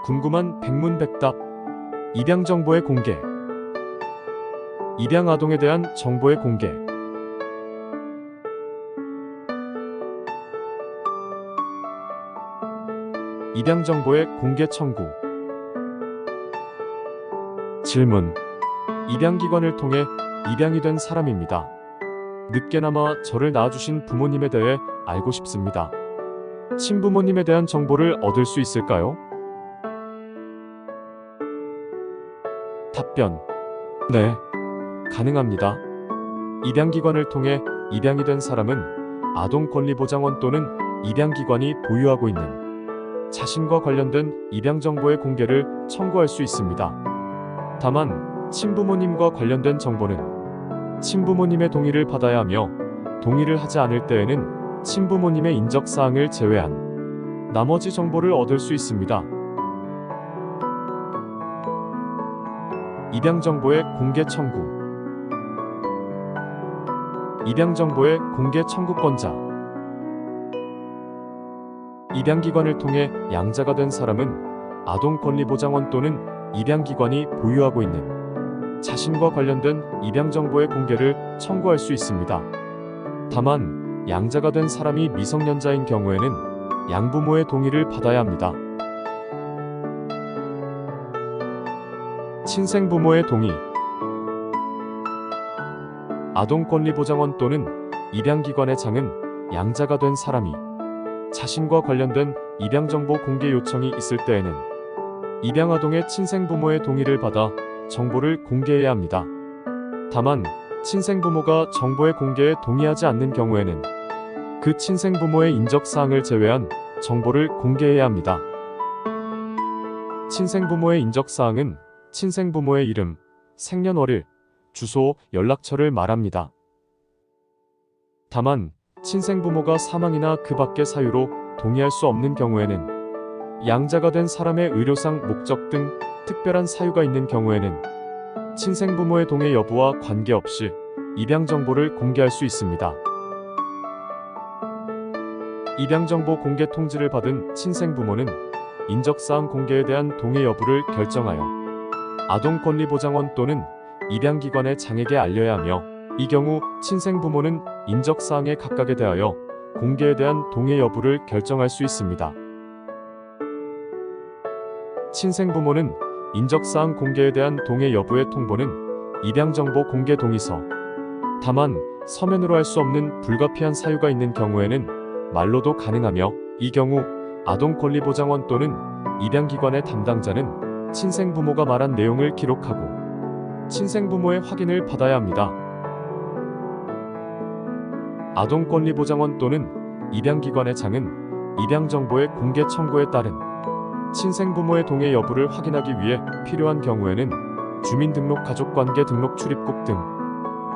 궁금한 백문백답. 입양 정보의 공개. 입양 아동에 대한 정보의 공개. 입양 정보의 공개 청구. 질문. 입양기관을 통해 입양이 된 사람입니다. 늦게나마 저를 낳아주신 부모님에 대해 알고 싶습니다. 친부모님에 대한 정보를 얻을 수 있을까요? 답변. 네, 가능합니다. 입양기관을 통해 입양이 된 사람은 아동권리보장원 또는 입양기관이 보유하고 있는 자신과 관련된 입양 정보의 공개를 청구할 수 있습니다. 다만 친부모님과 관련된 정보는 친부모님의 동의를 받아야 하며, 동의를 하지 않을 때에는 친부모님의 인적사항을 제외한 나머지 정보를 얻을 수 있습니다. 입양 정보의 공개 청구. 입양 정보의 공개 청구권자. 입양기관을 통해 양자가 된 사람은 아동권리보장원 또는 입양기관이 보유하고 있는 자신과 관련된 입양 정보의 공개를 청구할 수 있습니다. 다만 양자가 된 사람이 미성년자인 경우에는 양부모의 동의를 받아야 합니다. 친생부모의 동의. 아동권리보장원 또는 입양기관의 장은 양자가 된 사람이 자신과 관련된 입양정보 공개 요청이 있을 때에는 입양아동의 친생부모의 동의를 받아 정보를 공개해야 합니다. 다만 친생부모가 정보의 공개에 동의하지 않는 경우에는 그 친생부모의 인적사항을 제외한 정보를 공개해야 합니다. 친생부모의 인적사항은 친생부모의 이름, 생년월일, 주소, 연락처를 말합니다. 다만 친생부모가 사망이나 그 밖의 사유로 동의할 수 없는 경우에는 양자가 된 사람의 의료상 목적 등 특별한 사유가 있는 경우에는 친생부모의 동의 여부와 관계없이 입양 정보를 공개할 수 있습니다. 입양 정보 공개 통지를 받은 친생부모는 인적사항 공개에 대한 동의 여부를 결정하여 아동권리보장원 또는 입양기관의 장에게 알려야 하며, 이 경우 친생부모는 인적사항에 각각에 대하여 공개에 대한 동의 여부를 결정할 수 있습니다. 친생부모는 인적사항 공개에 대한 동의 여부의 통보는 입양정보 공개 동의서, 다만 서면으로 할 수 없는 불가피한 사유가 있는 경우에는 말로도 가능하며, 이 경우 아동권리보장원 또는 입양기관의 담당자는 친생부모가 말한 내용을 기록하고 친생부모의 확인을 받아야 합니다. 아동권리보장원 또는 입양기관의 장은 입양정보의 공개 청구에 따른 친생부모의 동의 여부를 확인하기 위해 필요한 경우에는 주민등록가족관계 등록 출입국 등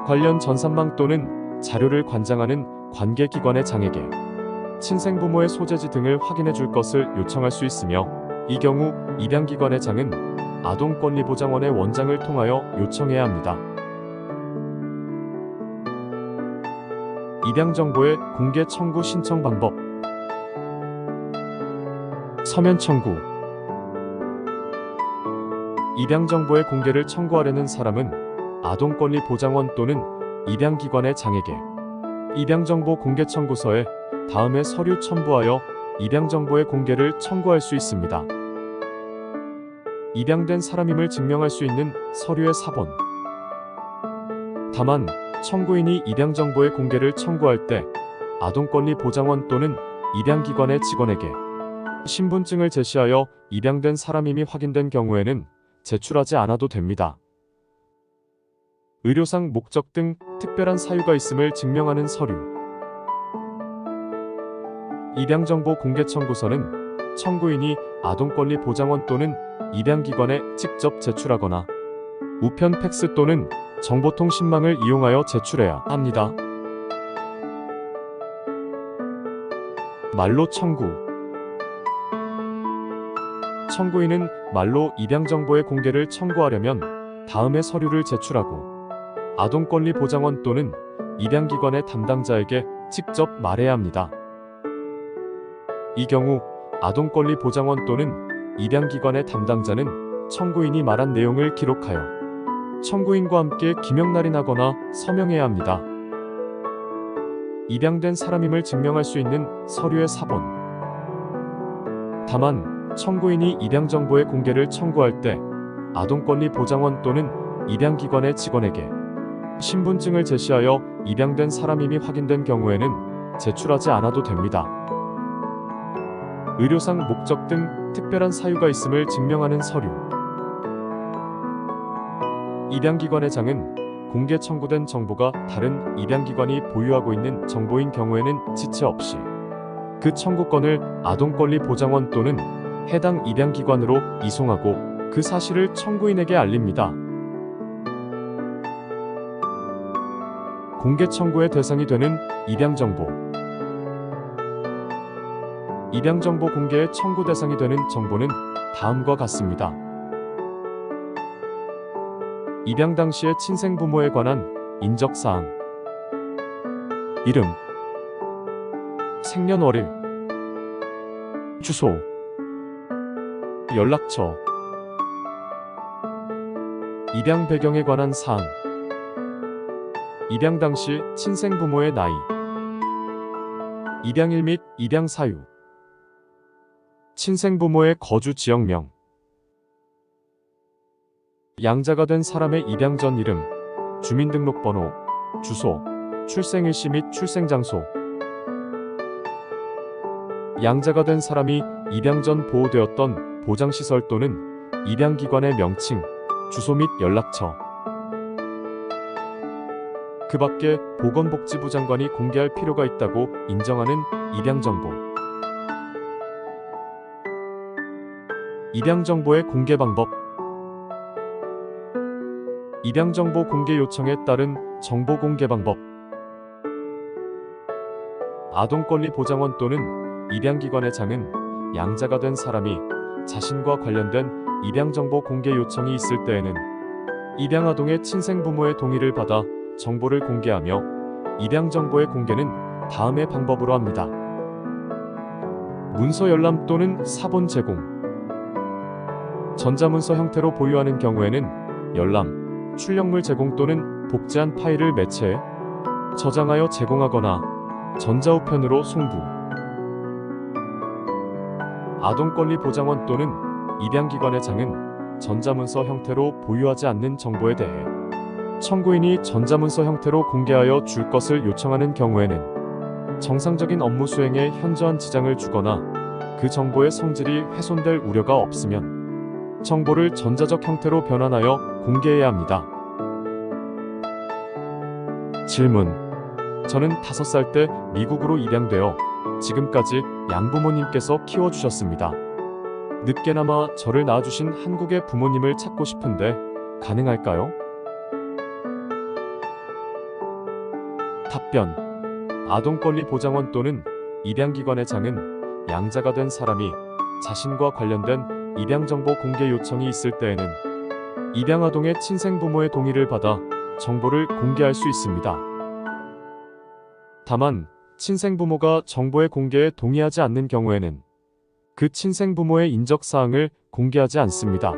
관련 전산망 또는 자료를 관장하는 관계기관의 장에게 친생부모의 소재지 등을 확인해 줄 것을 요청할 수 있으며, 이 경우 입양기관의 장은 아동권리보장원의 원장을 통하여 요청해야 합니다. 입양정보의 공개 청구 신청 방법. 서면 청구. 입양정보의 공개를 청구하려는 사람은 아동권리보장원 또는 입양기관의 장에게 입양정보 공개 청구서에 다음의 서류 첨부하여 입양정보의 공개를 청구할 수 있습니다. 입양된 사람임을 증명할 수 있는 서류의 사본. 다만 청구인이 입양정보의 공개를 청구할 때 아동권리보장원 또는 입양기관의 직원에게 신분증을 제시하여 입양된 사람임이 확인된 경우에는 제출하지 않아도 됩니다. 의료상 목적 등 특별한 사유가 있음을 증명하는 서류. 입양정보 공개 청구서는 청구인이 아동권리보장원 또는 입양기관에 직접 제출하거나 우편 팩스 또는 정보통신망을 이용하여 제출해야 합니다. 말로 청구. 청구인은 말로 입양정보의 공개를 청구하려면 다음의 서류를 제출하고 아동권리보장원 또는 입양기관의 담당자에게 직접 말해야 합니다. 이 경우 아동권리보장원 또는 입양기관의 담당자는 청구인이 말한 내용을 기록하여 청구인과 함께 기명날인하거나 서명해야 합니다. 입양된 사람임을 증명할 수 있는 서류의 사본. 다만 청구인이 입양정보의 공개를 청구할 때 아동권리보장원 또는 입양기관의 직원에게 신분증을 제시하여 입양된 사람임이 확인된 경우에는 제출하지 않아도 됩니다. 의료상 목적 등 특별한 사유가 있음을 증명하는 서류. 입양기관의 장은 공개 청구된 정보가 다른 입양기관이 보유하고 있는 정보인 경우에는 지체 없이 그 청구권을 아동권리보장원 또는 해당 입양기관으로 이송하고 그 사실을 청구인에게 알립니다. 공개 청구의 대상이 되는 입양정보. 입양정보 공개의 청구 대상이 되는 정보는 다음과 같습니다. 입양 당시의 친생부모에 관한 인적사항, 이름, 생년월일, 주소, 연락처, 입양 배경에 관한 사항, 입양 당시 친생부모의 나이, 입양일 및 입양 사유, 친생부모의 거주 지역명, 양자가 된 사람의 입양 전 이름, 주민등록번호, 주소, 출생일시 및 출생장소. 양자가 된 사람이 입양 전 보호되었던 보장시설 또는 입양기관의 명칭, 주소 및 연락처. 그 밖에 보건복지부 장관이 공개할 필요가 있다고 인정하는 입양정보. 입양정보의 공개 방법. 입양정보 공개 요청에 따른 정보 공개 방법. 아동권리보장원 또는 입양기관의 장은 양자가 된 사람이 자신과 관련된 입양정보 공개 요청이 있을 때에는 입양아동의 친생부모의 동의를 받아 정보를 공개하며 입양정보의 공개는 다음의 방법으로 합니다. 문서 열람 또는 사본 제공. 전자문서 형태로 보유하는 경우에는 열람, 출력물 제공 또는 복제한 파일을 매체해 저장하여 제공하거나 전자우편으로 송부. 아동권리보장원 또는 입양기관의 장은 전자문서 형태로 보유하지 않는 정보에 대해 청구인이 전자문서 형태로 공개하여 줄 것을 요청하는 경우에는 정상적인 업무 수행에 현저한 지장을 주거나 그 정보의 성질이 훼손될 우려가 없으면 정보를 전자적 형태로 변환하여 공개해야 합니다. 질문. 저는 5살 때 미국으로 입양되어 지금까지 양부모님께서 키워주셨습니다. 늦게나마 저를 낳아주신 한국의 부모님을 찾고 싶은데 가능할까요? 답변. 아동권리보장원 또는 입양기관의 장은 양자가 된 사람이 자신과 관련된 입양정보 공개 요청이 있을 때에는 입양아동의 친생부모의 동의를 받아 정보를 공개할 수 있습니다. 다만 친생부모가 정보의 공개에 동의하지 않는 경우에는 그 친생부모의 인적사항을 공개하지 않습니다.